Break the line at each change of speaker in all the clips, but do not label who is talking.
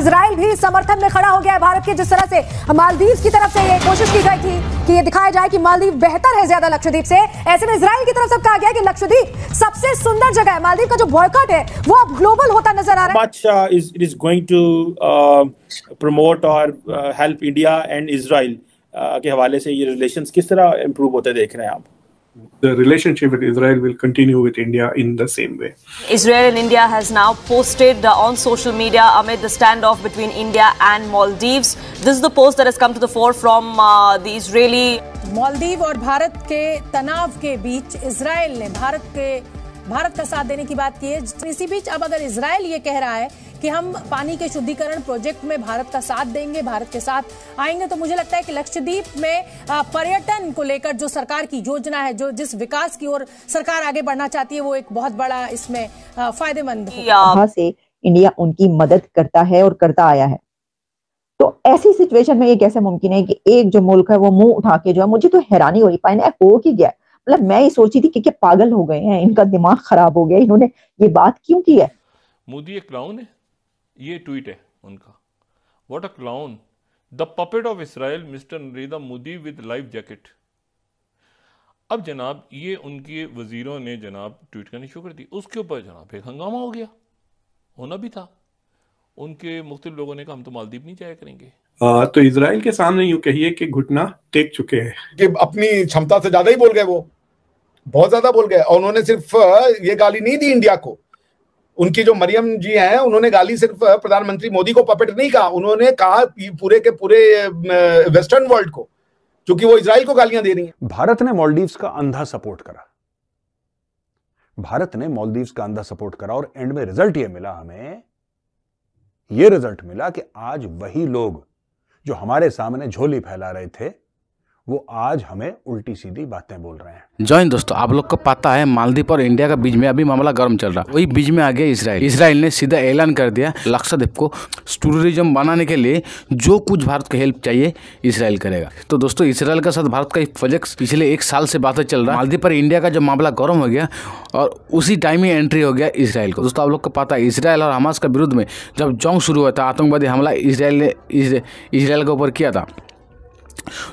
Israel भी समर्थन में खड़ा हो गया है भारत के। जिस तरह से मालदीव की तरफ से ये कोशिश की गई थी कि ये दिखाया जाए कि मालदीव बेहतर है ज्यादा लक्षद्वीप से, ऐसे में इजराइल की तरफ से कहा गया कि लक्षद्वीप सबसे सुंदर जगह है। मालदीव का जो बॉयकॉट है वो अब ग्लोबल होता नजर आ रहा है।
Much is going to promote or help India and Israel के हवाले से ये रिलेशंस किस तरह इम्प्रूव होते देख रहे हैं आप?
The relationship with Israel will continue with India in the same way.
Israel and India has now posted on social media amid the standoff between India and Maldives. This is the post that has come to the fore from the Israeli.
Maldives और भारत के तनाव के बीच Israel ने भारत का साथ देने की बात की है। इसी बीच अब अगर इजराइल ये कह रहा है कि हम पानी के शुद्धिकरण प्रोजेक्ट में भारत का साथ देंगे, भारत के साथ आएंगे, तो मुझे लगता है कि लक्षद्वीप में पर्यटन को लेकर जो सरकार की योजना है, जो जिस विकास की ओर सरकार आगे बढ़ना चाहती है, वो एक बहुत बड़ा इसमें फायदेमंद होगा।
यहाँ से इंडिया उनकी मदद करता है और करता आया है। तो ऐसी सिचुएशन में ये कैसे मुमकिन है कि एक जो मुल्क है वो मुंह उठा के जो है, मुझे तो हैरानी हो रही पाए हो कि गया, मतलब मैं ही सोची थी कि क्या पागल हो गए हैं, इनका दिमाग खराब हो गया, इन्होंने ये बात क्यों की है।
मोदी एक क्लाउन है, ये ट्वीट है उनका। What a clown, the puppet of Israel mister Narendra Modi with life jacket. अब जनाब ये उनके वजीरों ने जनाब ट्वीट करनी शुरू कर दी, उसके ऊपर जनाब एक हंगामा हो गया, होना भी था। उनके मुख्तलिफ लोगों ने कहा हम तो मालदीव नहीं जाया करेंगे।
तो इजराइल के सामने यूं कहिए कि घुटना टेक चुके हैं
कि अपनी क्षमता से ज्यादा ही बोल गए, वो बहुत ज्यादा बोल गए। और उन्होंने सिर्फ ये गाली नहीं दी इंडिया को, उनकी जो मरियम जी हैं उन्होंने गाली सिर्फ प्रधानमंत्री मोदी को पपेट नहीं कहा, उन्होंने कहा पूरे के पूरे वेस्टर्न वर्ल्ड को, क्योंकि वो इजराइल को गालियां दे रही हैं।
भारत ने मालदीव्स का अंधा सपोर्ट करा, भारत ने मालदीव्स का अंधा सपोर्ट करा और एंड में रिजल्ट ये मिला, हमें ये रिजल्ट मिला कि आज वही लोग जो हमारे सामने झोली फैला रहे थे वो आज हमें उल्टी सीधी बातें बोल रहे हैं।
जॉइन दोस्तों, आप लोग को पता है मालदीव और इंडिया के बीच में अभी मामला गर्म चल रहा है। वही बीच में आ गया इजराइल। इजराइल ने सीधा ऐलान कर दिया लक्षद्वीप को टूरिज्म बनाने के लिए जो कुछ भारत को हेल्प चाहिए इजराइल करेगा। तो दोस्तों इजराइल के साथ भारत का एक प्रोजेक्ट पिछले 1 साल से बातें चल रहा है। मालदीव पर इंडिया का जो मामला गर्म हो गया और उसी टाइम ही एंट्री हो गया इजराइल को। दोस्तों आप लोग को पता है इजराइल और हमास के विरुद्ध में जब जंग शुरू हुआ था, आतंकवादी हमला इजराइल ने इजराइल के ऊपर किया था।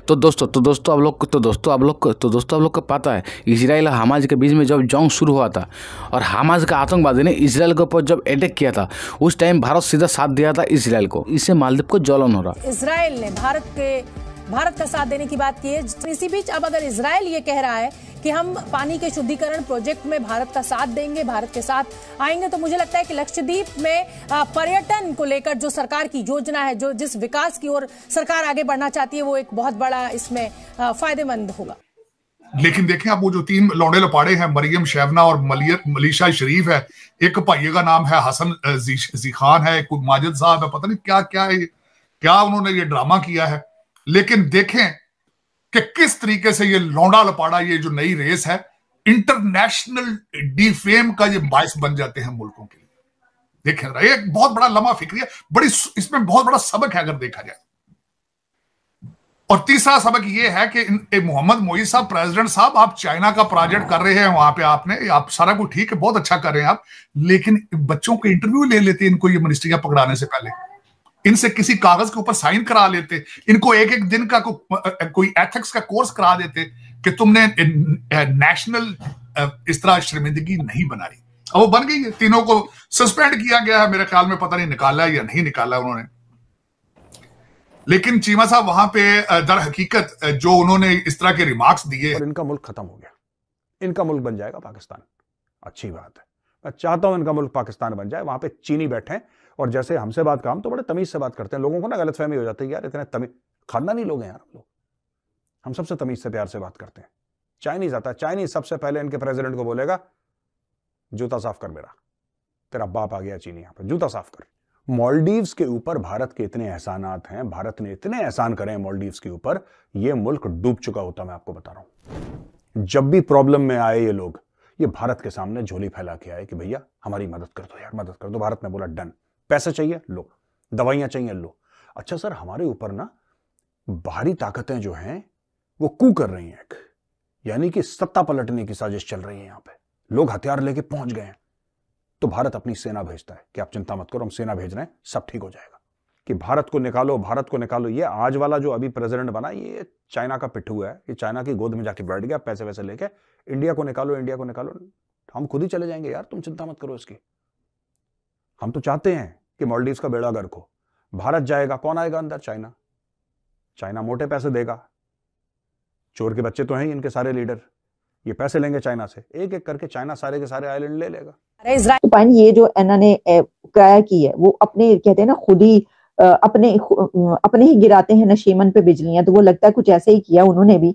तो दोस्तों आप लोग को पता है इजराइल और हमास के बीच में जब जंग शुरू हुआ था और हमास का आतंकवादी ने इजराइल के ऊपर जब अटैक किया था, उस टाइम भारत सीधा साथ दिया था इजराइल को। इससे मालदीव को जलन हो रहा।
इजराइल ने भारत का साथ देने की बात की है। इसी बीच अब अगर इजराइल ये कह रहा है कि हम पानी के शुद्धिकरण प्रोजेक्ट में भारत का साथ देंगे, भारत के साथ आएंगे, तो मुझे लगता है कि लक्षद्वीप में पर्यटन को लेकर जो सरकार की योजना है, जो जिस विकास की ओर सरकार आगे बढ़ना चाहती है, वो एक बहुत बड़ा इसमें फायदेमंद होगा।
लेकिन देखें आप वो जो 3 लौंडे लपाड़े हैं, मरियम शैवना और मलीशा शरीफ है, एक भाइये का नाम है हसन जी खान है, एक माजिद साहब है, पता नहीं क्या उन्होंने ये ड्रामा किया है। लेकिन देखें कि किस तरीके से ये लौंडा लपाड़ा, ये जो नई रेस है, इंटरनेशनल डिफेम का ये बायस बन जाते हैं मुल्कों के लिए। देखें ये एक बहुत बड़ा लम्हा फिक्री है, इसमें बहुत बड़ा सबक है अगर देखा जाए। और तीसरा सबक ये है कि मोहम्मद मोईज साहब, प्रेसिडेंट साहब, आप चाइना का प्रोजेक्ट कर रहे हैं, वहां पे आप सारा कुछ ठीक है, बहुत अच्छा कर रहे हैं आप, लेकिन बच्चों के इंटरव्यू ले लेते इनको ये मिनिस्ट्रियां पकड़ाने से पहले, इनसे किसी कागज के ऊपर साइन करा लेते, इनको एक दिन का कोई एथिक्स का कोर्स करा देते कि तुमने नेशनल इस तरह शर्मिंदगी नहीं बनाई। अब वो बन गई है, तीनों को सस्पेंड किया गया है, मेरे ख्याल में पता नहीं निकाला है या नहीं निकाला उन्होंने। लेकिन चीमा साहब वहां पे दर हकीकत जो उन्होंने इस तरह के रिमार्क्स दिए,
और इनका मुल्क खत्म हो गया, इनका मुल्क बन जाएगा पाकिस्तान। अच्छी बात है, मैं चाहता हूं इनका मुल्क पाकिस्तान बन जाए। वहां पे चीनी बैठे हैं और जैसे हमसे बात काम तो बड़े तमीज से बात करते हैं, लोगों को ना गलतफहमी हो जाती है, यार इतने तमीज खानदानी लोग हैं यार हम लोग, हम सबसे तमीज से प्यार से बात करते हैं। चाइनीज आता है, चाइनीज सबसे पहले इनके प्रेसिडेंट को बोलेगा जूता साफ कर मेरा, तेरा बाप आ गया चीनी, यहां पर जूता साफ कर। मालदीव्स के ऊपर भारत के इतने एहसानात हैं, भारत ने इतने एहसान करे हैं मालदीव्स के ऊपर, यह मुल्क डूब चुका होता, मैं आपको बता रहा हूं। जब भी प्रॉब्लम में आए ये लोग, ये भारत के सामने झोली फैला के आए कि भैया हमारी मदद कर दो यार, मदद कर दो। भारत ने बोला डन, पैसे चाहिए लो, दवाइयां चाहिए लो। अच्छा सर, हमारे ऊपर ना बाहरी ताकतें जो हैं वो कू कर रही हैं, यानी कि सत्ता पलटने की साजिश चल रही है। यहां पे लोग हथियार लेके पहुंच गए हैं, तो भारत अपनी सेना भेजता है कि आप चिंता मत करो, हम सेना भेज रहे हैं, सब ठीक हो जाएगा। कि भारत को निकालो, भारत को निकालो। ये आज वाला जो अभी प्रेसिडेंट बना, ये चाइना का पिट्ठू है, ये चाइना की गोद में जाके बैठ गया पैसे वैसे लेके, इंडिया को निकालो, इंडिया को निकालो। हम खुद ही चले जाएंगे यार, तुम चिंता मत करो इसकी। हम तो चाहते हैं कि मालदीव्स का बेड़ा गर्क हो। भारत जाएगा, कौन आएगा अंदर? चाइना। चाइना मोटे पैसे देगा, चोर के बच्चे तो हैं इनके सारे लीडर, ये पैसे लेंगे चाइना से, एक एक करके चाइना सारे के सारे आइलैंड ले लेगा।
तो ये जो इन्होंने क्राया की है वो अपने कहते हैं ना खुद ही अपने ही गिराते हैं नशीमन पे बिजलियां, तो वो लगता है कुछ ऐसे ही किया उन्होंने भी।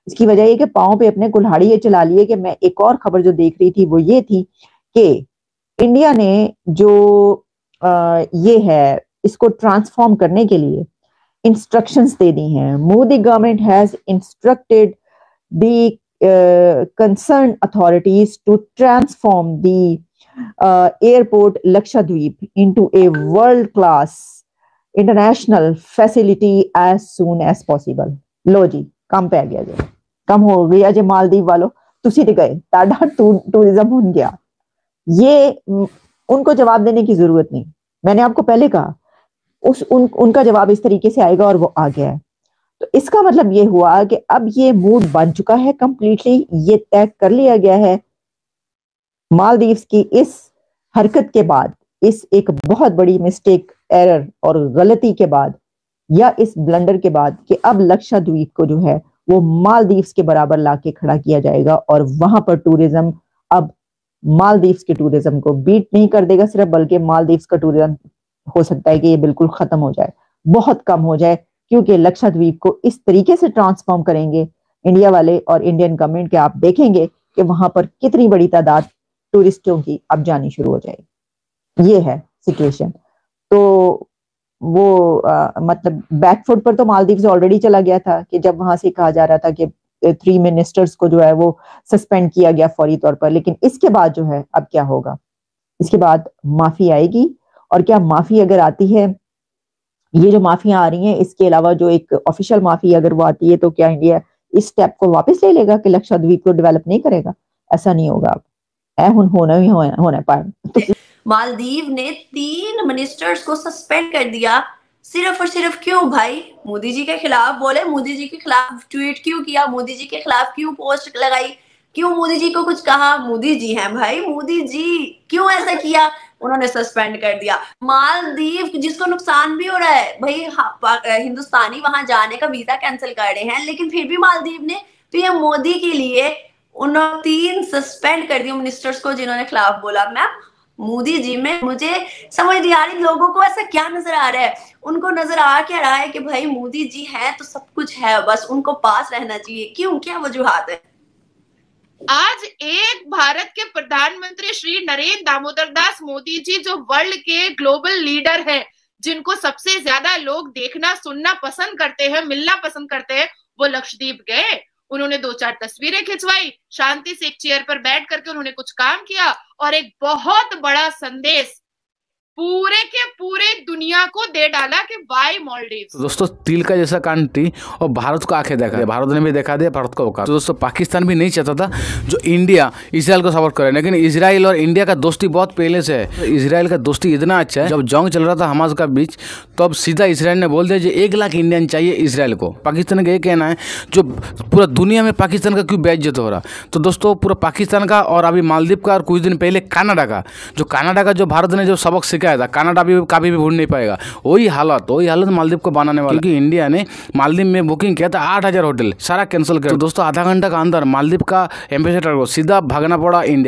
इसकी वजह ये कि पांव पे अपने कुल्हाड़ी ये चला लिए। कि मैं एक और खबर जो देख रही थी वो ये थी कि इंडिया ने जो ये है इसको ट्रांसफॉर्म करने के लिए इंस्ट्रक्शंस दे दी हैं। Modi government has instructed the concerned authorities to transform the airport Lakshadweep into a world-class international facility as soon as possible। लो जी, कम पे आ गया जी, कम हो गया जी मालदीव वालों, तुसी ते गए ताड़ा टूरिज्म हो गया। ये उनको जवाब देने की जरूरत नहीं, मैंने आपको पहले कहा उनका जवाब इस तरीके से आएगा और वो आ गया है। तो इसका मतलब ये हुआ कि अब ये मूड बन चुका है कंप्लीटली, ये तय कर लिया गया है मालदीव्स की इस हरकत के बाद, इस एक बहुत बड़ी मिस्टेक, एरर और गलती के बाद, या इस ब्लंडर के बाद, कि अब लक्षद्वीप को जो है वो मालदीव्स के बराबर लाके खड़ा किया जाएगा और वहां पर टूरिज्म अब मालदीव्स के टूरिज्म को बीट नहीं कर देगा सिर्फ, बल्कि मालदीव्स का टूरिज्म हो सकता है कि ये बिल्कुल खत्म हो जाए, बहुत कम हो जाए, क्योंकि लक्षद्वीप को इस तरीके से ट्रांसफॉर्म करेंगे इंडिया वाले और इंडियन गवर्नमेंट के। आप देखेंगे कि वहां पर कितनी बड़ी तादाद टूरिस्टों की अब जानी शुरू हो जाएगी। ये है सिचुएशन। तो वो मतलब बैकफुट पर तो मालदीव्स ऑलरेडी चला गया था कि जब वहां से कहा जा रहा था कि 3 मिनिस्टर्स को जो है वो सस्पेंड किया गया फौरी तौर पर। लेकिन इसके बाद जो है अब क्या होगा, इसके बाद माफी आएगी, और क्या माफी अगर आती है, ये जो माफियां आ रही हैं इसके अलावा जो एक ऑफिशियल माफी अगर वो आती है, तो क्या इंडिया इस स्टेप को वापस ले लेगा कि लक्षद्वीप को डेवलप नहीं करेगा? ऐसा नहीं होगा। अब होना पाए।
मालदीव ने 3 मिनिस्टर्स को सस्पेंड कर दिया, सिर्फ और सिर्फ क्यों भाई? मोदी जी के खिलाफ बोले, मोदी जी के खिलाफ ट्वीट क्यों किया, मोदी जी के खिलाफ क्यों पोस्ट लगाई, क्यों मोदी जी को कुछ कहा? मोदी जी हैं भाई, मोदी जी क्यों ऐसा किया? उन्होंने सस्पेंड कर दिया। मालदीव जिसको नुकसान भी हो रहा है भाई, हिंदुस्तानी वहां जाने का वीजा कैंसिल कर रहे हैं, लेकिन फिर भी मालदीव ने पीएम मोदी के लिए 3 सस्पेंड कर दिए मिनिस्टर्स को जिन्होंने खिलाफ बोला। मैं मोदी जी में मुझे समझ नहीं आ रही, लोगों को ऐसा क्या नजर आ रहा है? उनको नजर आ क्या रहा है कि भाई मोदी जी हैं तो सब कुछ है, बस उनको पास रहना चाहिए। क्यों, क्या वजूहात है?
आज एक भारत के प्रधानमंत्री श्री नरेंद्र दामोदर दास मोदी जी, जो वर्ल्ड के ग्लोबल लीडर हैं, जिनको सबसे ज्यादा लोग देखना सुनना पसंद करते हैं, मिलना पसंद करते हैं, वो लक्षद्वीप गए। उन्होंने 2-4 तस्वीरें खिंचवाई, शांति से एक चेयर पर बैठ करके उन्होंने कुछ काम किया और एक बहुत बड़ा संदेश पूरे के पूरे दुनिया को दे डाला कि वाई मालदीव्स।
दोस्तों, तिल का जैसा कान थी और भारत को आंखें देखा दिया, भारत ने भी देखा दिया भारत का औकात। तो दोस्तों, पाकिस्तान भी नहीं चाहता था जो इंडिया इजराइल को सपोर्ट करे, लेकिन इजराइल और इंडिया का दोस्ती बहुत पहले से है। तो इजराइल का दोस्ती इतना अच्छा है, जब जंग चल रहा था हमास का बीच, तो अब सीधा इजराइल ने बोल दिया जो 1 लाख इंडियन चाहिए इजराइल को। पाकिस्तान का ये कहना है जो पूरा दुनिया में पाकिस्तान का क्यों बेइज्जत हो रहा। तो दोस्तों, पूरा पाकिस्तान का और अभी मालदीव का और कुछ दिन पहले कनाडा का जो भारत ने जो सबक सिखाया था, कनाडा भी कभी भी भूल नहीं पाएगा। वही हालत मालदीव को बनाने वाला, क्योंकि इंडिया ने मालदीव में बुकिंग किया था 8000 होटल, सारा कैंसिल कर। तो दोस्तों, आधा घंटा का अंदर मालदीव का एम्बेसडर को सीधा भागना पड़ा इंडिया।